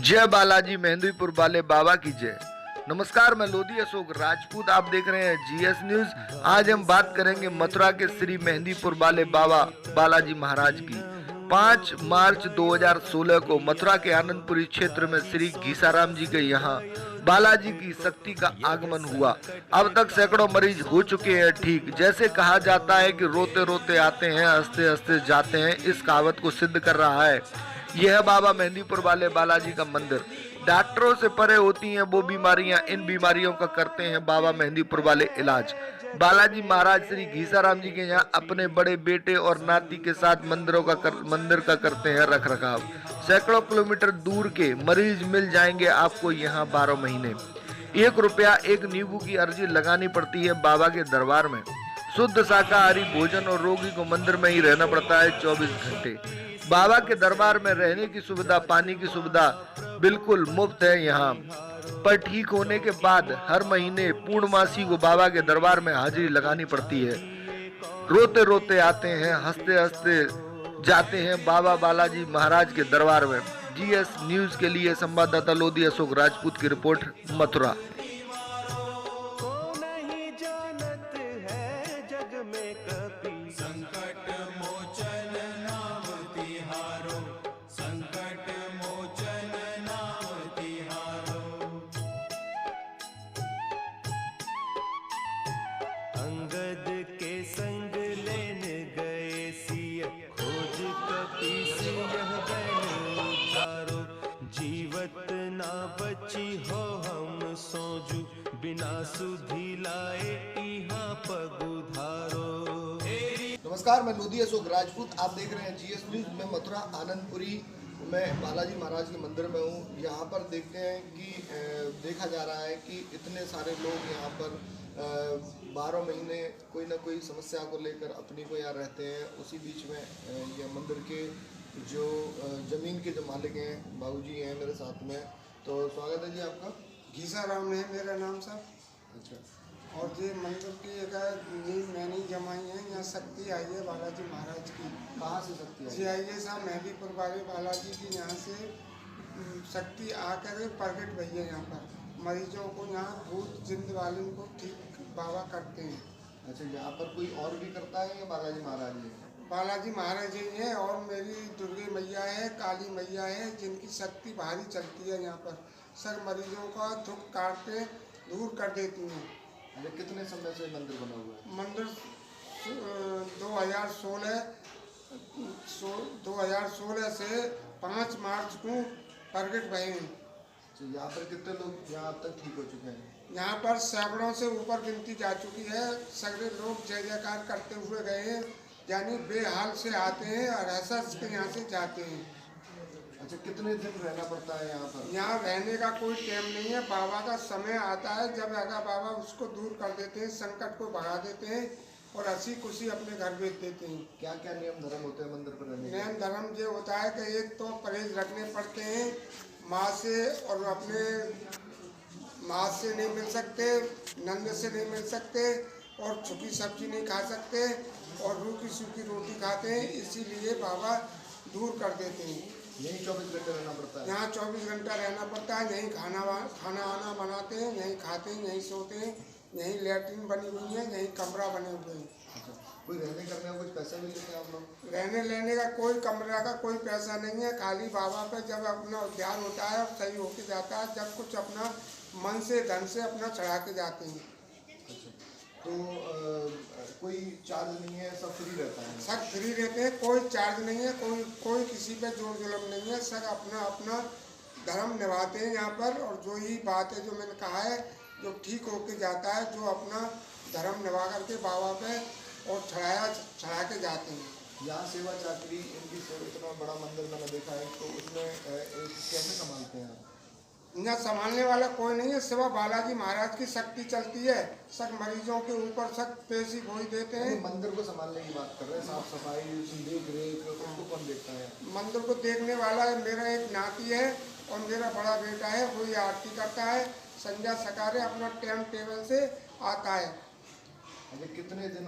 जय बालाजी मेहंदीपुर वाले बाबा की जय। नमस्कार, मैं लोधी अशोक राजपूत, आप देख रहे हैं जीएस न्यूज। आज हम बात करेंगे मथुरा के श्री मेहंदीपुर वाले बाबा बालाजी महाराज की। 5 मार्च 2016 को मथुरा के आनंदपुरी क्षेत्र में श्री घीसाराम जी के यहाँ बालाजी की शक्ति का आगमन हुआ। अब तक सैकड़ों मरीज हो चुके हैं ठीक। जैसे कहा जाता है कि रोते रोते आते हैं, हंसते हंसते जाते हैं, इस कहावत को सिद्ध कर रहा है यह बाबा मेहंदीपुर वाले बालाजी का मंदिर। डॉक्टरों से परे होती हैं वो बीमारियां, इन बीमारियों का करते हैं बाबा मेहंदीपुर वाले इलाज। बालाजी महाराज श्री घीसाराम जी के यहाँ अपने बड़े बेटे और नाती के साथ मंदिर का करते हैं रख रखाव। सैकड़ों किलोमीटर दूर के मरीज मिल जाएंगे आपको यहाँ 12 महीने। 1 रुपया 1 नींबू की अर्जी लगानी पड़ती है बाबा के दरबार में। शुद्ध शाकाहारी भोजन और रोगी को मंदिर में ही रहना पड़ता है 24 घंटे। बाबा के दरबार में रहने की सुविधा, पानी की सुविधा बिल्कुल मुफ्त है यहाँ पर। ठीक होने के बाद हर महीने पूर्णमासी को बाबा के दरबार में हाजिरी लगानी पड़ती है। रोते रोते आते हैं, हंसते हंसते जाते हैं बाबा बालाजी महाराज के दरबार में। जीएस न्यूज के लिए संवाददाता लोधी अशोक राजपूत की रिपोर्ट, मथुरा। संकट मोचन नाम तिहारो, संकट मोचन नाम तिहारो। अंगद के संग लेन गए सिय, खोज कपीस यह बन उतारो। जीवत ना बची हो हम सोजू, बिना सुधि लाए इहाँ पगुधारो। नमस्कार, मैं लोधी अशोक राजपूत, आप देख रहे हैं जीएस न्यूज। मैं मथुरा आनंदपुरी में बालाजी महाराज के मंदिर में हूँ। यहाँ पर देखते हैं कि देखा जा रहा है कि इतने सारे लोग यहाँ पर 12 महीने कोई ना कोई समस्या को लेकर अपनी को यहाँ रहते हैं। उसी बीच में ये मंदिर के जो ज़मीन के जो मालिक हैं, बाबूजी हैं मेरे साथ में। तो स्वागत है जी आपका। घीसाराम है मेरा नाम साहब। अच्छा, और ये मंदिर की एक नींव मैंने जमाई है। यहाँ शक्ति आई है बालाजी महाराज की। कहाँ से शक्ति आई? जी आई है साहब, मेहंदीपुर वाले बालाजी की यहाँ से शक्ति आकर प्रकट भई है। यहाँ पर मरीजों को, यहाँ भूत जिंद वालों को ठीक बाबा करते हैं। अच्छा, यहाँ पर कोई और भी करता है या बालाजी महाराज जी? बालाजी महाराज ही है और मेरी दुर्गे मैया है, काली मैया है, जिनकी शक्ति भारी चलती है। यहाँ पर सब मरीजों का दुख काट के दूर कर देती हैं। अरे कितने समय से मंदिर बना हुआ है? मंदिर 2016 से 5 मार्च को प्रकट भए हैं। तो यहाँ पर कितने लोग यहाँ अब तक ठीक हो चुके हैं? यहाँ पर सैकड़ों से ऊपर गिनती जा चुकी है। सगळे लोग जय जयकार करते हुए गए हैं, यानी बेहाल से आते हैं और हंस के यहाँ से जाते हैं। अच्छा, कितने दिन रहना पड़ता है यहाँ पर? यहाँ रहने का कोई टाइम नहीं है। बाबा का समय आता है जब आगा बाबा उसको दूर कर देते हैं, संकट को भगा देते हैं और हंसी खुशी अपने घर भेज देते हैं। क्या क्या नियम धर्म होते हैं मंदिर पर रहने के? नियम धर्म ये होता है कि एक तो परहेज रखने पड़ते हैं, माँ से और अपने माँ से नहीं मिल सकते, नंद से नहीं मिल सकते, और सूखी सब्जी नहीं खा सकते, और रूखी सूखी रोटी खाते हैं। इसीलिए बाबा दूर कर देते हैं। यहीं 24 घंटे रहना पड़ता है? यहाँ 24 घंटा रहना पड़ता है। यहीं खाना वाना बनाते हैं, यहीं खाते हैं, यहीं सोते हैं, यहीं लैट्रिन बनी हुई है, यहीं कमरा बने हुए हैं। अच्छा, कोई रहने करने का कुछ पैसा भी लेते हैं आप लोग? रहने लेने का कोई, कमरा का कोई पैसा नहीं है। खाली बाबा पे जब अपना उद्धार होता है और सही होके जाता है, जब कुछ अपना मन से धन से अपना चढ़ा के जाते हैं। अच्छा, तो कोई चार्ज नहीं है, सब फ्री रहता है? सब फ्री रहते हैं, कोई चार्ज नहीं है, कोई किसी पे जोर जुलम नहीं है। सब अपना अपना धर्म निभाते हैं यहाँ पर। और जो ही बात है जो मैंने कहा है, जो ठीक होके जाता है, जो अपना धर्म निभा करके बाबा पे और चढ़ा के जाते हैं। यहाँ सेवा चाकरी इनकी इतना बड़ा मंदिर मैंने देखा है, तो उसमें कैसे संभालते हैं आप? यहाँ संभालने वाला कोई नहीं है, सिवा बालाजी महाराज की शक्ति चलती है। सब मरीजों के ऊपर सब पेशी गोई देते हैं। मंदिर को संभालने की बात कर रहे हैं, साफ सफाई, देख रेख, उसको कौन देखता है? मंदिर को देखने वाला मेरा एक नाती है और मेरा बड़ा बेटा है, वही आरती करता है। संध्या सकारे अपना टाइम टेबल से आता है। अभी कितने दिन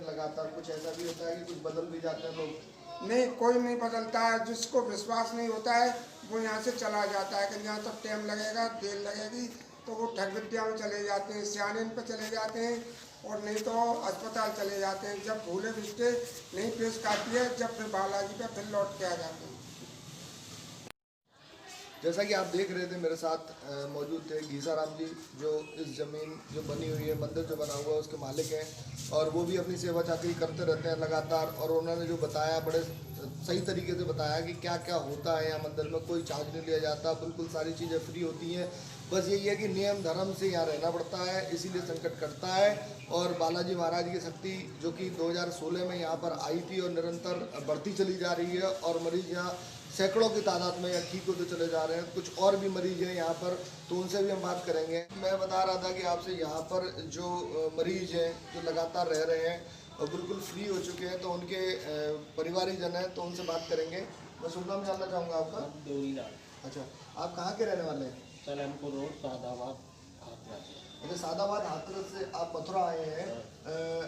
लगातार? कुछ ऐसा भी होता है कि कुछ बदल भी जाते हैं लोग? नहीं, कोई नहीं बदलता है। जिसको विश्वास नहीं होता है वो यहाँ से चला जाता है कि यहाँ तो टाइम लगेगा, देर लगेगी, तो वो ठग विद्या में चले जाते हैं, सियानिन पे चले जाते हैं, और नहीं तो अस्पताल चले जाते हैं। जब भूले रिश्ते नहीं पेश खाती है, जब फिर बालाजी पे फिर लौट के आ जाते हैं। जैसा कि आप देख रहे थे, मेरे साथ मौजूद थे घीसाराम जी, जो इस ज़मीन जो बनी हुई है, मंदिर जो बना हुआ है, उसके मालिक हैं, और वो भी अपनी सेवा चाकरी करते रहते हैं लगातार। और उन्होंने जो बताया, बड़े सही तरीके से बताया कि क्या क्या होता है यहाँ मंदिर में। कोई चार्ज नहीं लिया जाता, बिल्कुल सारी चीज़ें फ्री होती हैं। बस यही है कि नियम धर्म से यहाँ रहना पड़ता है, इसीलिए संकट कटता है। और बालाजी महाराज की शक्ति जो कि 2016 में यहाँ पर आई थी और निरंतर बढ़ती चली जा रही है, और मरीज यहाँ सैकड़ों की तादाद में या ठीक होते चले जा रहे हैं। कुछ और भी मरीज हैं यहाँ पर, तो उनसे भी हम बात करेंगे। मैं बता रहा था कि आपसे यहाँ पर जो मरीज हैं, जो लगातार रह रहे हैं और बिल्कुल फ्री हो चुके हैं, तो उनके परिवारीजन हैं, तो उनसे बात करेंगे। मैं शुभ नाम जानना चाहूँगा आपका। डोरीलाल। अच्छा, आप कहाँ के रहने वाले हैं? सलेमपुर रोड, सादाबाद, हाथरस। अच्छा, सादाबाद हाथरस से आप मथुरा आए हैं।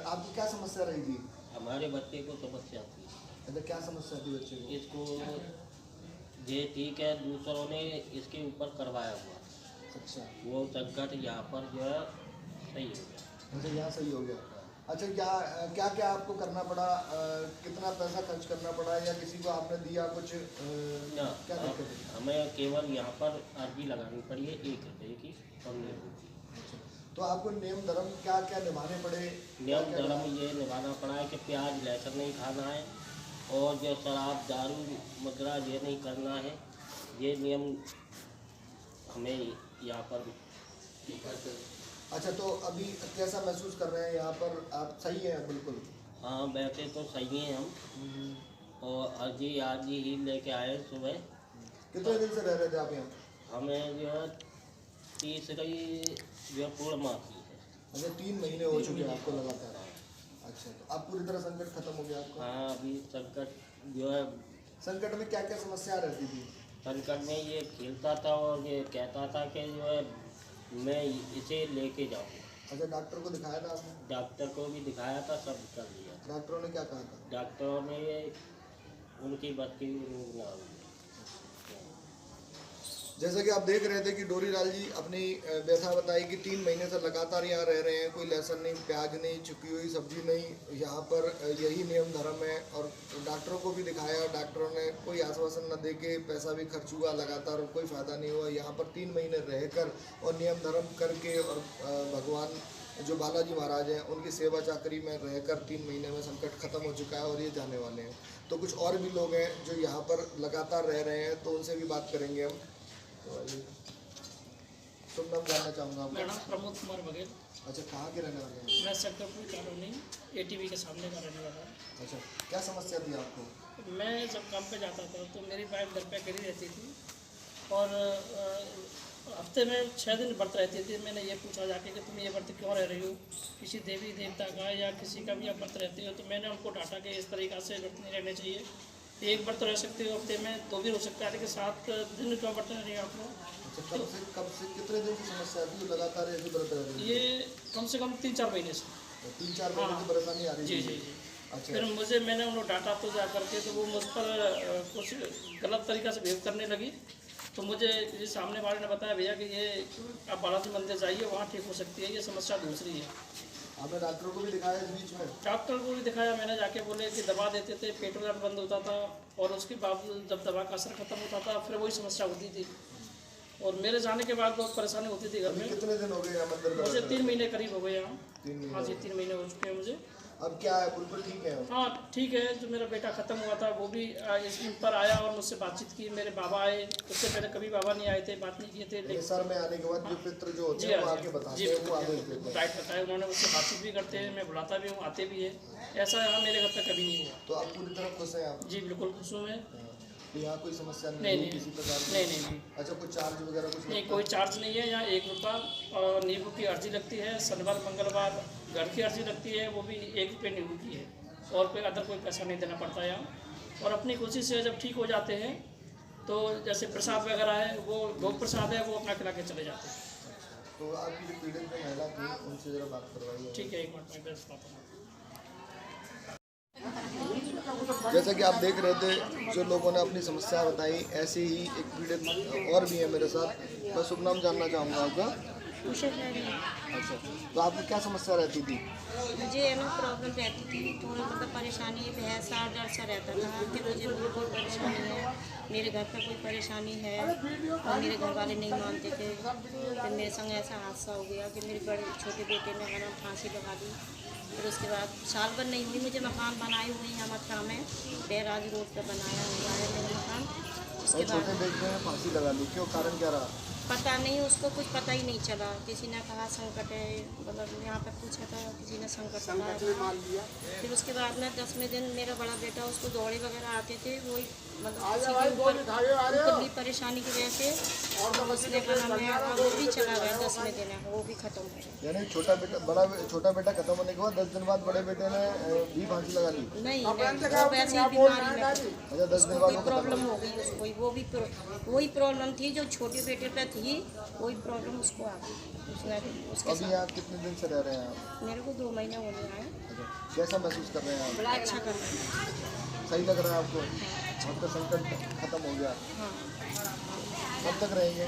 आपकी क्या समस्या रही थी? हमारे बच्चे को समस्या थी। अच्छा, क्या समस्या थी बच्चे को? इसको ये ठीक है, दूसरों ने इसके ऊपर करवाया हुआ, अच्छा वो संकट यहाँ पर जो है सही हो गया। अच्छा, यहाँ सही हो गया। अच्छा, क्या क्या आपको करना पड़ा? कितना पैसा खर्च करना पड़ा, या किसी को आपने दिया कुछ? ना, क्या दिक्कत है? हमें केवल यहाँ पर अर्जी लगानी पड़ी है 1 रुपये की, और अच्छा, तो आपको नियम धर्म क्या क्या निभाने पड़े? नियम धर्म ये निभाना पड़ा है कि प्याज लहसुन नहीं खाना है, और जो शराब दारू मुद्रा ये नहीं करना है। ये नियम हमें यहाँ पर। अच्छा, तो अभी कैसा महसूस कर रहे हैं यहाँ पर? आप सही हैं बिल्कुल? हाँ, वैसे तो सही हैं हम, और अर्जी आज ही लेके आए सुबह। कितने दिन से रह रहे थे आप यहाँ? हमें जो है तीसरी जो पूर्णमासी है। अच्छा, 3 महीने हो चुके हैं आपको लगातार? अच्छा, तो अब पूरी तरह संकट खत्म हो गया आपका? हाँ, अभी संकट जो है, संकट में क्या क्या समस्या रहती थी? संकट में ये खेलता था और ये कहता था कि जो है मैं इसे लेके जाऊँ। अच्छा, डॉक्टर को दिखाया था आपने? डॉक्टर को भी दिखाया था, सब कर लिया। डॉक्टरों ने क्या कहा था? डॉक्टरों ने उनकी बात की ना हुई। जैसा कि आप देख रहे थे कि डोरीलाल जी अपनी व्यथा बताई कि 3 महीने से लगातार यहाँ रह रहे हैं। कोई लहसुन नहीं, प्याज नहीं, छुपी हुई सब्जी नहीं, यहाँ पर यही नियम धर्म है। और डॉक्टरों को भी दिखाया, डॉक्टरों ने कोई आश्वासन न दे के, पैसा भी खर्च हुआ लगातार, कोई फ़ायदा नहीं हुआ। यहाँ पर 3 महीने रहकर और नियम धर्म करके, और भगवान जो बालाजी महाराज हैं उनकी सेवा चाकरी में रहकर 3 महीने में संकट खत्म हो चुका है, और ये जाने वाले हैं। तो कुछ और भी लोग हैं जो यहाँ पर लगातार रह रहे हैं, तो उनसे भी बात करेंगे हम। शुभ नाम जानना चाहूँगा आपका। मेरा नाम प्रमोद कुमार बघेल। अच्छा, कहाँ के रहने वाले हैं? मैं सेक्टरपुर कॉलोनी ATV के सामने का रहने वाला हूँ। अच्छा, क्या समस्या थी आपको? मैं जब काम पे जाता था तो मेरी वाइफ घर पे अकेली रहती थी, और हफ्ते में 6 दिन व्रत रहती थी। मैंने ये पूछा जाके कि तुम ये व्रत क्यों रह रही हो, किसी देवी देवता का या किसी का भी आप व्रत रहते हो? तो मैंने उनको डांटा कि इस तरीक़ा से व्रत नहीं रहने चाहिए। एक व्रत रह सकते हो हफ्ते में, 2 भी हो सकता है, लेकिन 7 दिन क्यों व्रत रह रही है आप लोग? अच्छा, कब से कितने दिन की समस्या थी लगातार ऐसे व्रत रह रही? ये कम से कम 3-4 महीने से। 3-4 महीने की परेशानी आ रही जी थी? जी जी। अच्छा, फिर मैंने उन्हें डांटा तो जा करके, तो वो मुझ पर कुछ गलत तरीक़ा से बिहेव करने लगी। तो मुझे ये सामने वाले ने बताया, भैया कि ये आप बालाजी मंदिर जाइए, वहाँ ठीक हो सकती है, ये समस्या दूसरी है। आपने डॉक्टर को भी दिखाया इस बीच में? डॉक्टर को भी दिखाया मैंने जाके, बोले कि दवा देते थे, पेट वगैरह बंद होता था, और उसके बावजूद जब दवा का असर खत्म होता था फिर वही समस्या होती थी, और मेरे जाने के बाद बहुत परेशानी होती थी घर में। कितने दिन हो गए यहाँ मंदिर में? मुझे 3 महीने करीब हो गए यहाँ। 3 महीने? हाँ जी, 3 महीने हो चुके हैं मुझे। अब क्या है, बिल्कुल ठीक है? हाँ ठीक है। जो मेरा बेटा ख़त्म हुआ था वो भी इस पर आया और मुझसे बातचीत की। मेरे बाबा आए, उससे पहले कभी बाबा नहीं आए थे, बात नहीं किए थे। लेकिन सर में आने के बाद जो पित्र जो होते जी हैं वो हाँ आके बताते जी, हैं, वो आगे देते हैं। राइट बताया उन्होंने, उससे बातचीत भी करते हैं, मैं बुलाता भी हूँ, आते भी है। ऐसा यहाँ मेरे घर पर कभी नहीं हुआ। तो आप पूरी तरह खुश हैं आप? जी बिल्कुल खुश हूँ मैं। तो यहाँ कोई समस्या नहीं नहीं है नहीं किसी प्रकार की? नहीं। अच्छा, कोई चार्ज वगैरह कुछ नहीं, लगता कोई चार्ज नहीं है यहाँ। 1 रुपया और नींबू की अर्जी लगती है। शनिवार मंगलवार घर की अर्जी लगती है, वो भी 1 रुपये नींबू की है, और कोई अदर कोई पैसा नहीं देना पड़ता है यहाँ। और अपनी खुशी से जब ठीक हो जाते हैं तो जैसे प्रसाद वगैरह है, वो भोग प्रसाद है, वो अपना खिला के चले जाते हैं। तो आपकी जो पीड़ित जो महिला थी उनसे जरा बात करवाइए। ठीक है, 1 मिनट में व्यस्त आता हूँ। जैसा कि आप देख रहे थे, जो लोगों ने अपनी समस्या बताई, ऐसे ही एक पीड़ित और भी है मेरे साथ। मैं शुभ नाम जानना चाहूँगा आपका। उषा खैरी। अच्छा, तो आपकी क्या समस्या रहती थी? मुझे है ना प्रॉब्लम रहती थी, थोड़ा मतलब परेशानी भैंस सा डर सा रहता था कि मुझे बहुत परेशानी है, मेरे घर पर कोई परेशानी है और मेरे घर वाले नहीं मानते थे। फिर मेरे संग ऐसा हादसा हो गया कि मेरे बड़े छोटे बेटे ने है ना फांसी लगा दी। फिर उसके बाद साल भर नहीं हुई, मुझे मकान बनाए हुए हैं मथुरा में, बैराज रोड पर बनाया हुआ है मेरा मकान। उसके और छोटे बाद बेटे ने फांसी लगा ली, क्यों, कारण क्या रहा? पता नहीं, उसको कुछ पता ही नहीं चला। किसी ने कहा संकट है, मतलब यहाँ पर पूछा था, किसी ने संकट बताया। फिर उसके बाद में 10वें दिन मेरा बड़ा बेटा, उसको दौड़े वगैरह आते थे, वही मतलब किसी के ऊपर भी परेशानी की वजह से उसने का नाम है वो भी चला गया। 10वें दिन है वो भी खत्म हो गया। यानी छोटा बेटा खत्म होने के बाद 10 दिन बाद बड़े बेटे ने भी फांसी लगा ली। नहीं वो वैसे ही बीमारी में अच्छा, 10 दिन उसको बाद कोई वो प्रॉब्लम हो गई, उसको वो भी वही प्रॉब्लम थी जो छोटे बेटे पे थी, वही प्रॉब्लम उसको आ गई। उसने उसके अभी आप कितने दिन से रह रहे हैं आप? मेरे को 2 महीने होने आए। अच्छा, कैसा महसूस कर रहे हैं आप? बड़ा अच्छा कर रहे हैं। सही लग रहा है आपको? आपका संकट खत्म हो गया? हाँ, कब तक रहेंगे?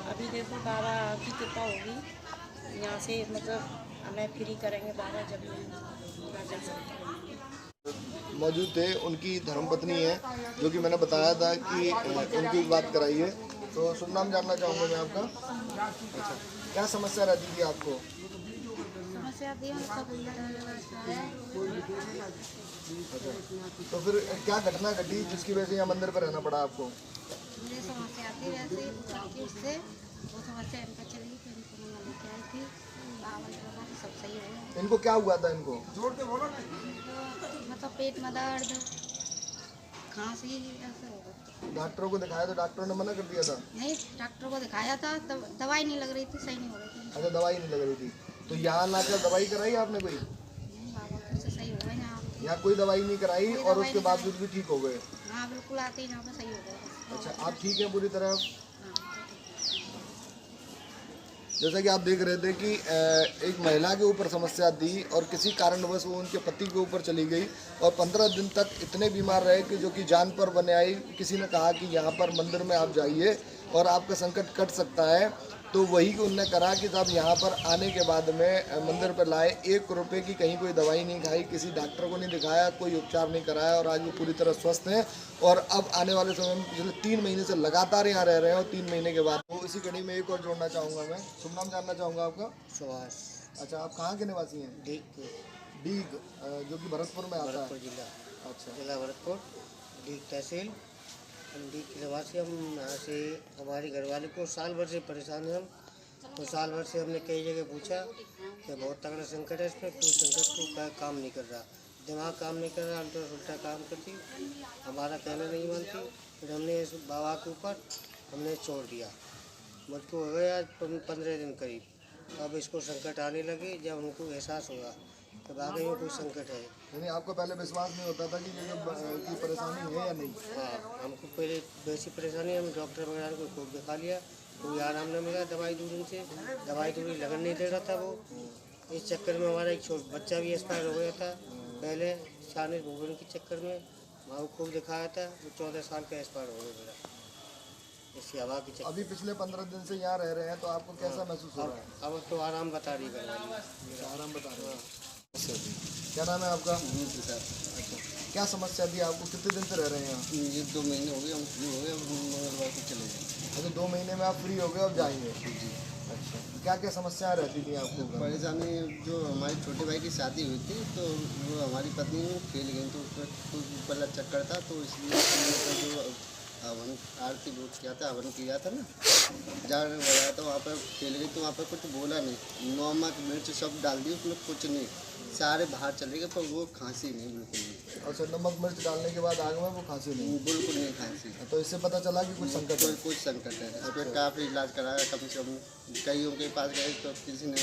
अभी देखो बाबा की कृपा होगी, यहाँ से मतलब हमें फ्री करेंगे बाबा, जब मैं जा सकते हैं। मौजूद थे, उनकी धर्मपत्नी है, जो कि मैंने बताया था कि उनकी बात कराइए। तो शुभ नाम जानना चाहूँगा मैं आपका। अच्छा, क्या समस्या रहती थी आपको? समस्या थी तो फिर क्या घटना घटी जिसकी वजह से यहाँ मंदिर पर रहना पड़ा आपको? मुझे समस्या आती वैसे उससे वो समस्या इनका चली, फिर इनको मैं लेके आई थी, बाबा ने बोला कि सब सही हो गया। इनको क्या हुआ था इनको? मतलब पेट में दर्द, खांसी ऐसे हो गया। डॉक्टरों को दिखाया तो डॉक्टरों ने मना कर दिया था? नहीं, डॉक्टर को दिखाया था तब दवाई नहीं लग रही थी, सही नहीं हो रही थी। अच्छा, दवाई नहीं लग रही थी, तो यहाँ लाकर दवाई कराई आपने कोई? बाबा फिर से सही हो गए यहाँ। यहाँ कोई दवाई नहीं कराई कोई और दवाई उसके नहीं बावजूद भी ठीक हो गए? हाँ बिल्कुल, आते ही यहाँ पे सही हो गया। अच्छा, आप ठीक हैं पूरी तरह? हाँ। जैसा कि आप देख रहे थे कि एक महिला के ऊपर समस्या थी और किसी कारणवश वो उनके पति के ऊपर चली गई और 15 दिन तक इतने बीमार रहे कि जो कि जान पर बने आई। किसी ने कहा कि यहाँ पर मंदिर में आप जाइए और आपका संकट कट सकता है, तो वही उनने करा कि साहब यहाँ पर आने के बाद में मंदिर पर लाए, 1 रुपये की कहीं कोई दवाई नहीं खाई, किसी डॉक्टर को नहीं दिखाया, कोई उपचार नहीं कराया और आज वो पूरी तरह स्वस्थ हैं। और अब आने वाले समय में पिछले 3 महीने से लगातार यहाँ रह रहे हैं और 3 महीने के बाद वो इसी कड़ी में एक और जोड़ना चाहूँगा मैं। शुभ नाम जानना चाहूँगा आपका। सुभाष अच्छा, आप कहाँ के निवासी हैं? डीग, जो कि भरतपुर में आता है। भरतपुर जिला, अच्छा, जिला भरतपुर, डीग तहसील। हम डीग के निवासी, हम यहाँ से हमारी घरवाली को साल भर से परेशान हैं हम। तो साल भर से हमने कई जगह पूछा कि बहुत तगड़ा संकट है इसमें, कोई संकट को काम नहीं कर रहा, दिमाग काम नहीं कर रहा, उल्टा काम करती, हमारा कहना नहीं मानती। फिर हमने इस बाबा के ऊपर हमने छोड़ दिया। मुझको हो गया आज 15 दिन करीब। अब इसको संकट आने लगे, जब हमको एहसास हुआ तो वाकई में कोई संकट है। यानी आपको पहले विश्वास नहीं होता था कि ये की परेशानी है या नहीं? हाँ, हमको पहले वैसी परेशानी, हम डॉक्टर वगैरह को खूब दिखा लिया, कोई आराम न मिला। दवाई दूरी से दवाई दूरी लगन नहीं दे रहा था वो। इस चक्कर में हमारा एक छोटा बच्चा भी एक्सपायर हो गया था पहले, छाने भूगोल के चक्कर में वहाँ को खूब दिखाया था, वो 14 साल का एक्सपायर हो गया मेरा इसी हवा की चक्कर। अभी पिछले 15 दिन से यहाँ रह रहे हैं, तो आपको कैसा महसूस हो रहा है? अब तो आराम बता रही है। आराम बता रहे हैं। क्या नाम है आपका? अच्छा, क्या समस्या थी आपको? कितने दिन से रह रहे हैं यहाँ? ये 2 महीने हो गए, हम फ्री हो गए, अब मंगलवार को चले जाएंगे। अच्छा, 2 महीने में आप फ्री हो गए, अब जाएंगे? अच्छा, क्या क्या समस्याएं रहती थी आपको? परेशानी, जो हमारे छोटे भाई की शादी हुई थी तो वो हमारी पत्नी खेल गई, तो उसका कुछ पहला चक्कर था, तो इसलिए हमने जो हवन आरती बुक किया था, हवन किया था ना, जाग लगाया था, वहाँ पर खेल गई, तो वहाँ पर कुछ बोला नहीं, नमक मिर्च सब डाल दी, उसमें कुछ नहीं, सारे बाहर चले गए, पर वो खांसी नहीं, बिल्कुल नहीं। अच्छा, नमक मिर्च डालने के बाद आग में वो खांसी नहीं? बिल्कुल नहीं खांसी। तो इससे पता चला कि कुछ संकट है? कुछ संकट है। इस पर काफ़ी इलाज कराया, कम से कम कईयों के पास गए तो किसी ने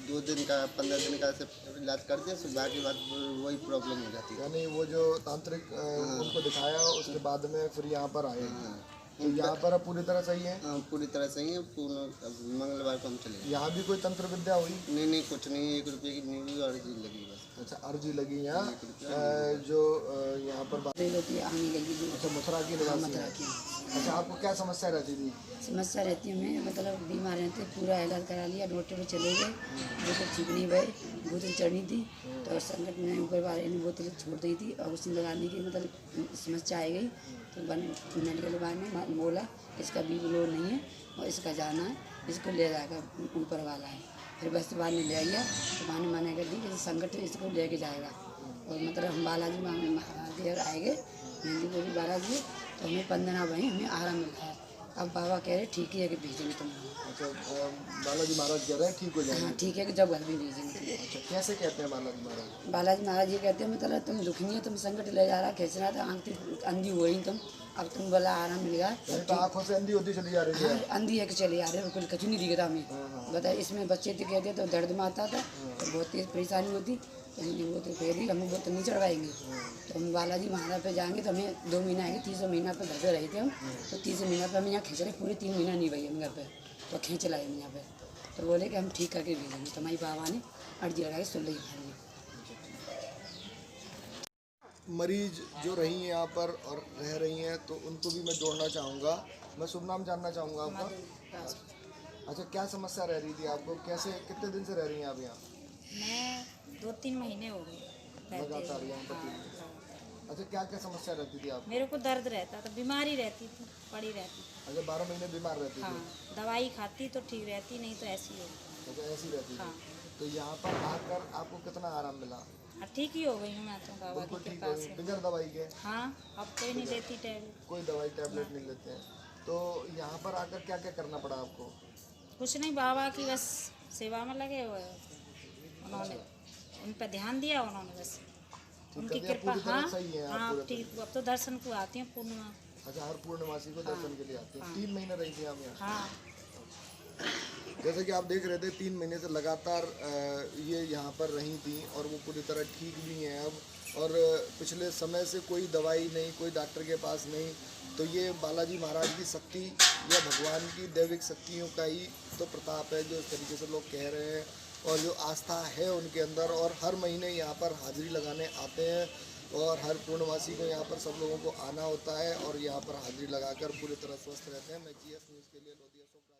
2 दिन का 15 दिन का से इलाज कर दिया, फिर बाकी बात वही प्रॉब्लम हो जाती है। यानी वो जो तांत्रिक उनको दिखाया उसके बाद में फिर यहाँ पर आए। तो यहाँ पर अब पूरी तरह सही है? हाँ, पूरी तरह सही है, पूर्ण मंगलवार को हम चले। यहाँ भी कोई तंत्र विद्या हुई? नहीं, कुछ नहीं, 1 रुपये की नहीं हुई और लगी बस। अच्छा, अर्जी लगी यहाँ जो यहाँ पर अच्छा मथुरा की निवासी हैं। अच्छा, आपको क्या समस्या रहती थी? समस्या रहती है, मैं मतलब बीमार रहते, पूरा इलाज करा लिया, डॉक्टर पे चले गए, बोतल ठीक नहीं भय, बोतल चढ़नी थी तो संकट में ऊपर वाले ने बोतल छोड़ दी थी और उसने लगाने की मतलब समस्या आ गई तो मेडिकल वाले ने बोला इसका बीपी लो नहीं है और इसका जाना है, इसको ले जाएगा ऊपर वाला है। फिर बस बाद में ले गया तो वहाँ ने मना कर दी कि संकट इसको लेके जाएगा और मतलब हम बालाजी महाराज आएंगे मेहंदीपुर बालाजी तो हमें 15 भाई हमें आराम मिलता है। अब बाबा कह रहे ठीक है कि भेजेंगे तुम। अच्छा, बालाजी महाराज कह रहे हैं ठीक हो जाएंगे? हाँ ठीक है कि जब घर में भेजेंगे। अच्छा, कैसे कहते हैं बालाजी महाराज? बालाजी महाराज ये कहते हैं मतलब तुम दुखी है, तुम संकट ले जा रहा खींच रहा था, आँख अंधी हो रही तुम, अब तुम बोला आराम मिल गया तो आँखों से अंधी होती चली जा रही है? अंधी है कि चले आ रहे हो, कुछ नहीं दिखता हमें। बता इसमें बच्चे थे कहते तो दर्द में आता था तो बहुत तेज परेशानी होती तो हमने वो तो कह दी हम वो तो नहीं चढ़वाएंगे तो हम बालाजी महाराज पे जाएंगे तो हमें 2 महीना आएंगे, 300 महीना पर घर पे रहे थे हम तो 300 महीना पर हम यहाँ खींच रहे, पूरे 3 महीना नहीं भाई हम घर पे तो खींच लाए हम यहाँ पे तो बोले कि हम ठीक करके भेजेंगे तो हमारी बाबा ने अर्जी लगा के 16 खा लिया। मरीज जो रही हैं यहाँ पर और रह रही हैं तो उनको भी मैं जोड़ना चाहूँगा। मैं शुभ नाम जानना चाहूँगा आपका। अच्छा, क्या समस्या रह रही थी आपको? कैसे कितने दिन से रह रही हैं आप यहाँ? मैं 2-3 महीने हो गए लगातार यहाँ पर? अच्छा, क्या क्या समस्या रहती थी आपको? मेरे को दर्द रहता था, बीमारी रहती थी, पड़ी रहती थी। अच्छा, 12 महीने बीमार रहती हाँ, थी? दवाई खाती तो ठीक रहती, नहीं तो ऐसी हो। अच्छा, ऐसी रहती हाँ। थी। तो यहाँ पर आकर आपको कितना आराम मिला? हाँ, ठीक ही हो गई हूँ मैं तो बाबा बिल्कुल की ठीक कृपा हो से। गई बिगर दवाई के? हाँ, अब कोई नहीं लेती टैबलेट। कोई दवाई टैबलेट नहीं लेते हैं? तो यहाँ पर आकर क्या क्या करना पड़ा आपको? कुछ नहीं, बाबा की बस सेवा में लगे हुए हैं। उन्होंने उन पर ध्यान दिया उन्होंने बस, उनकी तबीयत कृपा। पूरी तरह हाँ सही है आप हाँ, पूरे ठीक। अब तो दर्शन को आती हैं पूर्णिमा। अच्छा, हर पूर्णमासी को दर्शन के लिए आते हैं? 3 महीने रही थी आप यहाँ? हाँ, जैसे कि आप देख रहे थे 3 महीने से लगातार ये यहाँ पर रही थी और वो पूरी तरह ठीक भी हैं अब, और पिछले समय से कोई दवाई नहीं, कोई डॉक्टर के पास नहीं। तो ये बालाजी महाराज की शक्ति या भगवान की दैविक शक्तियों का ही तो प्रताप है जो इस तरीके से लोग कह रहे हैं, और जो आस्था है उनके अंदर। और हर महीने यहाँ पर हाजिरी लगाने आते हैं और हर पूर्णवासी को यहाँ पर सब लोगों को आना होता है और यहाँ पर हाजिरी लगाकर पूरी तरह स्वस्थ रहते हैं। मैं GS न्यूज़ के लिए लोधी अशोक।